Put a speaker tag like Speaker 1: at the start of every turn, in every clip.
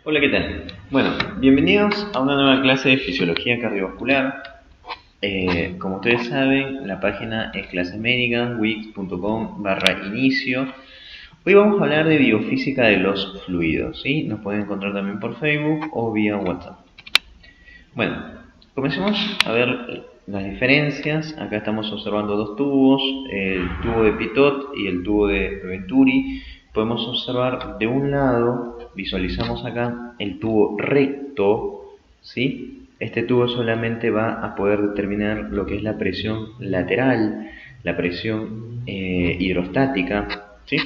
Speaker 1: Hola, ¿qué tal? Bueno, bienvenidos a una nueva clase de Fisiología Cardiovascular. Como ustedes saben, la página es claseamerican.wix.com/inicio. Hoy vamos a hablar de biofísica de los fluidos, ¿sí? Nos pueden encontrar también por Facebook o vía WhatsApp. Bueno, comencemos a ver las diferencias. Acá estamos observando dos tubos, el tubo de Pitot y el tubo de Venturi. Podemos observar de un lado, visualizamos acá el tubo recto, ¿sí? Este tubo solamente va a poder determinar lo que es la presión lateral, la presión hidrostática, ¿sí?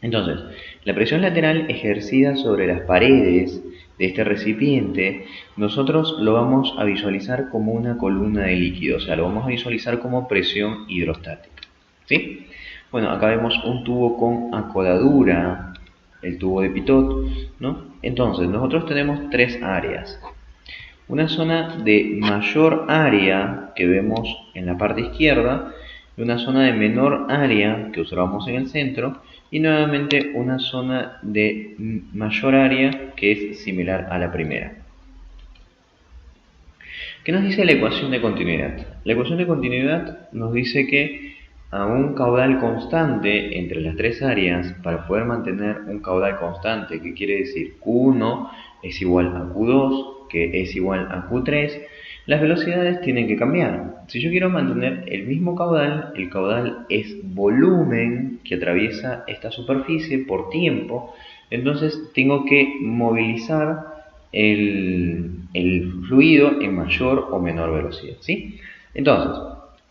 Speaker 1: Entonces, la presión lateral ejercida sobre las paredes de este recipiente, nosotros lo vamos a visualizar como una columna de líquido, o sea, lo vamos a visualizar como presión hidrostática, ¿sí? Bueno, acá vemos un tubo con acodadura, el tubo de Pitot, ¿no? Entonces, nosotros tenemos tres áreas. Una zona de mayor área que vemos en la parte izquierda, y una zona de menor área que observamos en el centro, y nuevamente una zona de mayor área que es similar a la primera. ¿Qué nos dice la ecuación de continuidad? La ecuación de continuidad nos dice que a un caudal constante entre las tres áreas, para poder mantener un caudal constante, que quiere decir Q1 es igual a Q2, que es igual a Q3, las velocidades tienen que cambiar. Si yo quiero mantener el mismo caudal, el caudal es volumen que atraviesa esta superficie por tiempo, entonces tengo que movilizar el fluido en mayor o menor velocidad, ¿sí? Entonces,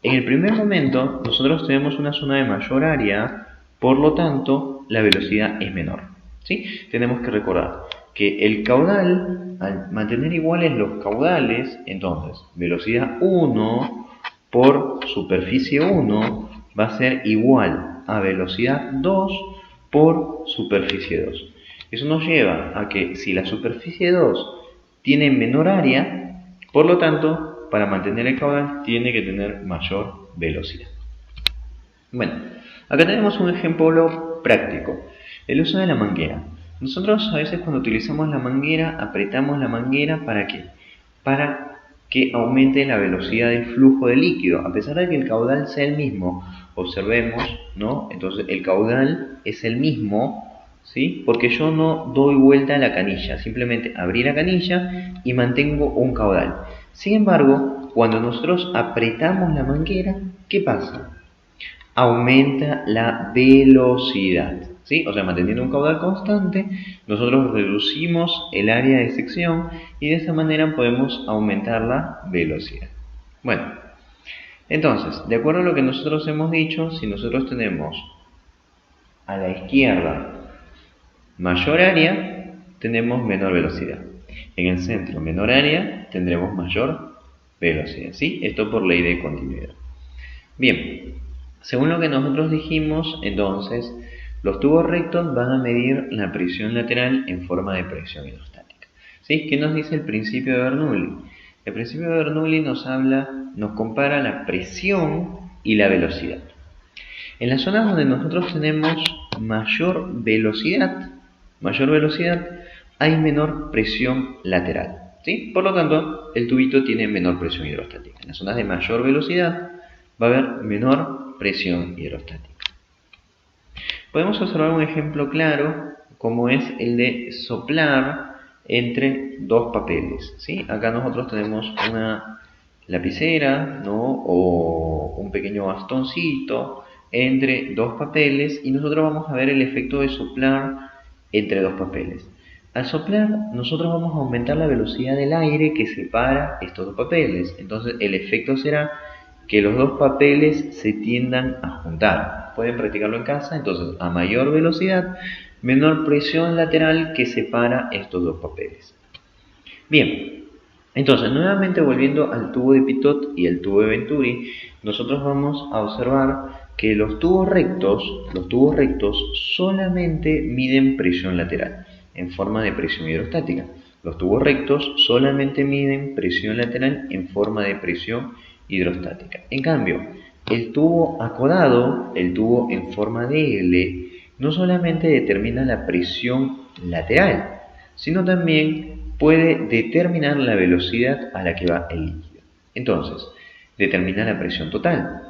Speaker 1: en el primer momento nosotros tenemos una zona de mayor área, por lo tanto la velocidad es menor, ¿sí? Tenemos que recordar que el caudal, al mantener iguales los caudales, entonces velocidad 1 por superficie 1 va a ser igual a velocidad 2 por superficie 2. Eso nos lleva a que si la superficie 2 tiene menor área, por lo tanto, para mantener el caudal tiene que tener mayor velocidad. Bueno, acá tenemos un ejemplo práctico, el uso de la manguera. Nosotros a veces cuando utilizamos la manguera, apretamos la manguera ¿para qué? Para que aumente la velocidad del flujo de líquido, a pesar de que el caudal sea el mismo. Observemos, ¿no? Entonces el caudal es el mismo, ¿sí? Porque yo no doy vuelta a la canilla, simplemente abrí la canilla y mantengo un caudal. Sin embargo, cuando nosotros apretamos la manguera, ¿qué pasa? Aumenta la velocidad, ¿sí? O sea, manteniendo un caudal constante, nosotros reducimos el área de sección y de esa manera podemos aumentar la velocidad. Bueno, entonces, de acuerdo a lo que nosotros hemos dicho, si nosotros tenemos a la izquierda mayor área, tenemos menor velocidad. En el centro, menor área, tendremos mayor velocidad, ¿sí? Esto por ley de continuidad. Bien, según lo que nosotros dijimos, entonces, los tubos rectos van a medir la presión lateral en forma de presión hidrostática, ¿sí? ¿Qué nos dice el principio de Bernoulli? El principio de Bernoulli nos compara la presión y la velocidad. En las zonas donde nosotros tenemos mayor velocidad, hay menor presión lateral, ¿sí? Por lo tanto, el tubito tiene menor presión hidrostática. En las zonas de mayor velocidad va a haber menor presión hidrostática. Podemos observar un ejemplo claro, como es el de soplar entre dos papeles, ¿sí? Acá nosotros tenemos una lapicera, ¿no? O un pequeño bastoncito entre dos papeles y nosotros vamos a ver el efecto de soplar entre dos papeles. Al soplar, nosotros vamos a aumentar la velocidad del aire que separa estos dos papeles. Entonces, el efecto será que los dos papeles se tiendan a juntar. Pueden practicarlo en casa. Entonces, a mayor velocidad, menor presión lateral que separa estos dos papeles. Bien, entonces, nuevamente volviendo al tubo de Pitot y el tubo de Venturi, nosotros vamos a observar que los tubos rectos solamente miden presión lateral en forma de presión hidrostática. Los tubos rectos solamente miden presión lateral en forma de presión hidrostática. En cambio, el tubo acodado, el tubo en forma de L, no solamente determina la presión lateral, sino también puede determinar la velocidad a la que va el líquido. Entonces, determina la presión total.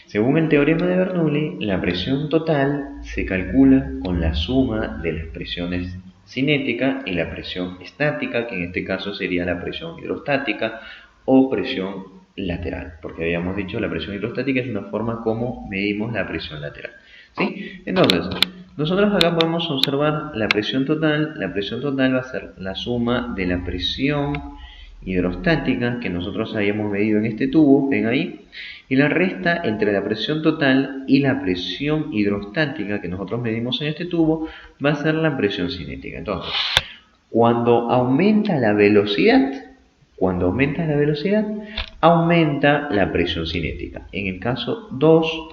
Speaker 1: Según el teorema de Bernoulli, la presión total se calcula con la suma de las presiones cinética y la presión estática, que en este caso sería la presión hidrostática o presión lateral, porque habíamos dicho la presión hidrostática es una forma como medimos la presión lateral, ¿sí? Entonces, nosotros acá podemos observar la presión total. La presión total va a ser la suma de la presión hidrostática que nosotros habíamos medido en este tubo, ven ahí, y la resta entre la presión total y la presión hidrostática que nosotros medimos en este tubo va a ser la presión cinética. Entonces, cuando aumenta la velocidad, aumenta la presión cinética. En el caso 2,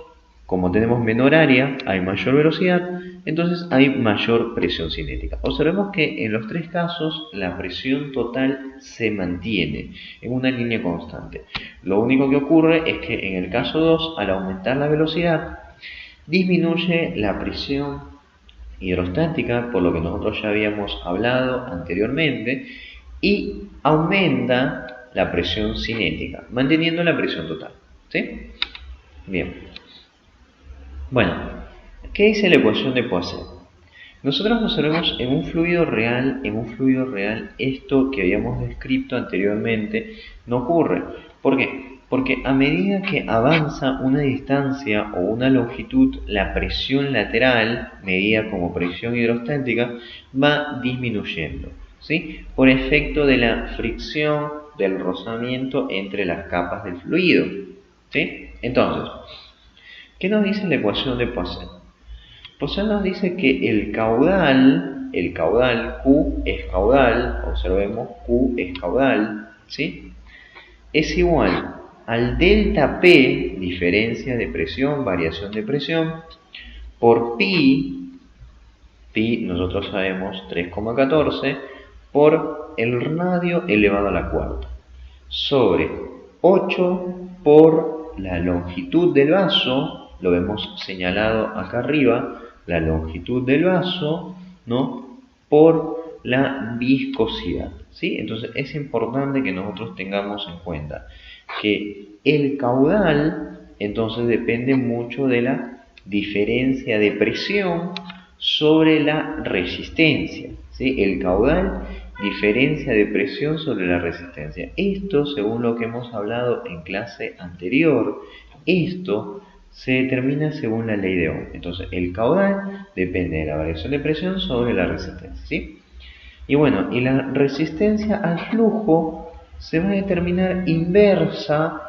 Speaker 1: como tenemos menor área, hay mayor velocidad, entonces hay mayor presión cinética. Observemos que en los tres casos la presión total se mantiene en una línea constante. Lo único que ocurre es que en el caso 2, al aumentar la velocidad, disminuye la presión hidrostática, por lo que nosotros ya habíamos hablado anteriormente, y aumenta la presión cinética, manteniendo la presión total, ¿sí? Bien. Bueno, ¿qué dice la ecuación de Poisson? Nosotros observamos en un fluido real, esto que habíamos descrito anteriormente no ocurre. ¿Por qué? Porque a medida que avanza una distancia o una longitud, la presión lateral, medida como presión hidrostática, va disminuyendo, ¿sí? Por efecto de la fricción, del rozamiento entre las capas del fluido, ¿sí? Entonces, ¿qué nos dice la ecuación de Poisson? Poisson nos dice que el caudal, Q es caudal, observemos Q es caudal, ¿sí? Es igual al delta P, diferencia de presión, variación de presión, por pi nosotros sabemos 3,14, por el radio elevado a la cuarta, sobre 8 por la longitud del vaso. Lo vemos señalado acá arriba, la longitud del vaso, ¿no? Por la viscosidad, ¿sí? Entonces es importante que nosotros tengamos en cuenta que el caudal entonces depende mucho de la diferencia de presión sobre la resistencia, ¿sí? El caudal, diferencia de presión sobre la resistencia. Esto, según lo que hemos hablado en clase anterior, esto se determina según la ley de Ohm. Entonces, el caudal depende de la variación de presión sobre la resistencia, ¿sí? Y bueno, y la resistencia al flujo se va a determinar inversa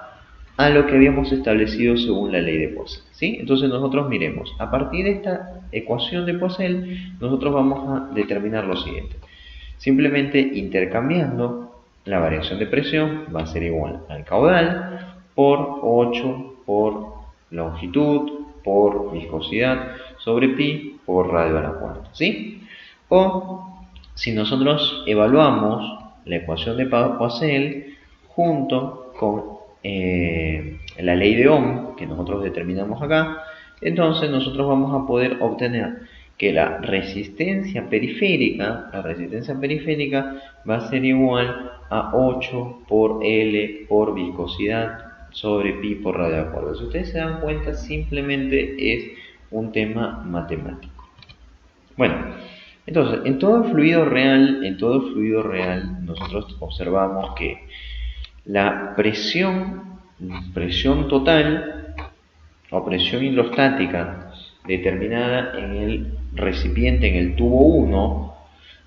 Speaker 1: a lo que habíamos establecido según la ley de Poisson, ¿sí? Entonces nosotros miremos, a partir de esta ecuación de Poisson, nosotros vamos a determinar lo siguiente. Simplemente intercambiando la variación de presión va a ser igual al caudal por 8 por longitud por viscosidad sobre pi por radio a la cuarta, ¿sí? O si nosotros evaluamos la ecuación de Poisson junto con la ley de Ohm que nosotros determinamos acá, entonces nosotros vamos a poder obtener que la resistencia periférica va a ser igual a 8 por L por viscosidad sobre pi por radio a la cuarta. Si ustedes se dan cuenta, simplemente es un tema matemático. Bueno, entonces, en todo fluido real, nosotros observamos que la presión total o presión hidrostática determinada en el recipiente, en el tubo 1,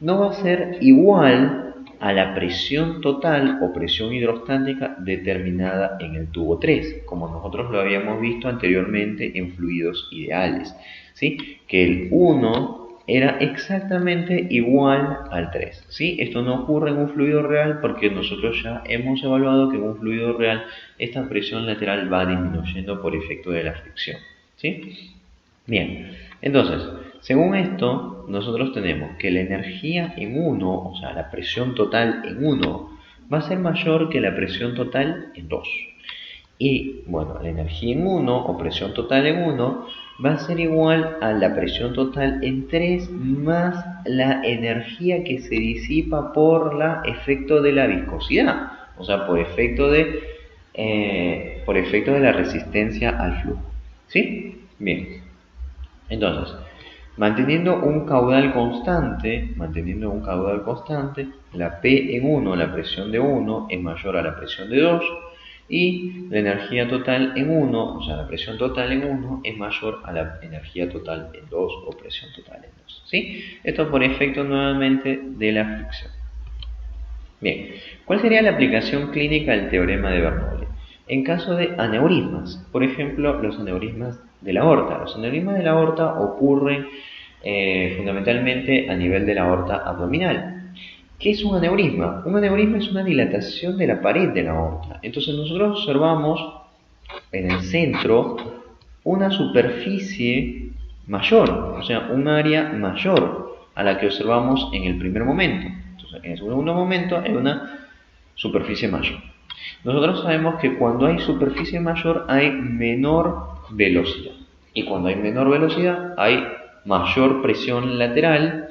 Speaker 1: no va a ser igual a la presión total o presión hidrostática determinada en el tubo 3, como nosotros lo habíamos visto anteriormente en fluidos ideales, ¿sí? Que el 1 era exactamente igual al 3, ¿sí? Esto no ocurre en un fluido real porque nosotros ya hemos evaluado que en un fluido real esta presión lateral va disminuyendo por efecto de la fricción, ¿sí? Bien, entonces, según esto, nosotros tenemos que la energía en 1, o sea, la presión total en 1, va a ser mayor que la presión total en 2. Y, bueno, la energía en 1, o presión total en 1, va a ser igual a la presión total en 3 más la energía que se disipa por el efecto de la viscosidad, o sea, por efecto de la resistencia al flujo. ¿Sí? Bien. Entonces, manteniendo un caudal constante, la P en 1, la presión de 1, es mayor a la presión de 2, y la energía total en 1, o sea, la presión total en 1, es mayor a la energía total en 2 o presión total en 2. ¿Sí? Esto por efecto nuevamente de la fricción. Bien, ¿cuál sería la aplicación clínica del teorema de Bernoulli? En caso de aneurismas, por ejemplo, los aneurismas de la aorta. Los aneurismas de la aorta ocurren fundamentalmente a nivel de la aorta abdominal. ¿Qué es un aneurisma? Un aneurisma es una dilatación de la pared de la aorta. Entonces nosotros observamos en el centro una superficie mayor, o sea, un área mayor a la que observamos en el primer momento. Entonces, en el segundo momento hay una superficie mayor. Nosotros sabemos que cuando hay superficie mayor hay menor velocidad. Y cuando hay menor velocidad hay mayor presión lateral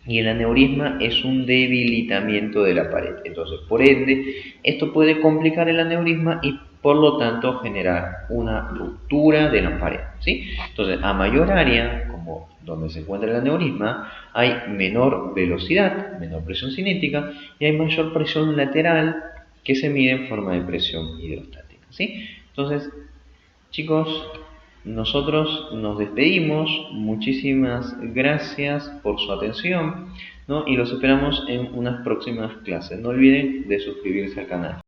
Speaker 1: y el aneurisma es un debilitamiento de la pared. Entonces, por ende, esto puede complicar el aneurisma y por lo tanto generar una ruptura de la pared. ¿Sí? Entonces, a mayor área, como donde se encuentra el aneurisma, hay menor velocidad, menor presión cinética y hay mayor presión lateral que se mide en forma de presión hidrostática. ¿Sí? Entonces, chicos, nosotros nos despedimos. Muchísimas gracias por su atención, ¿no? Y los esperamos en unas próximas clases. No olviden de suscribirse al canal.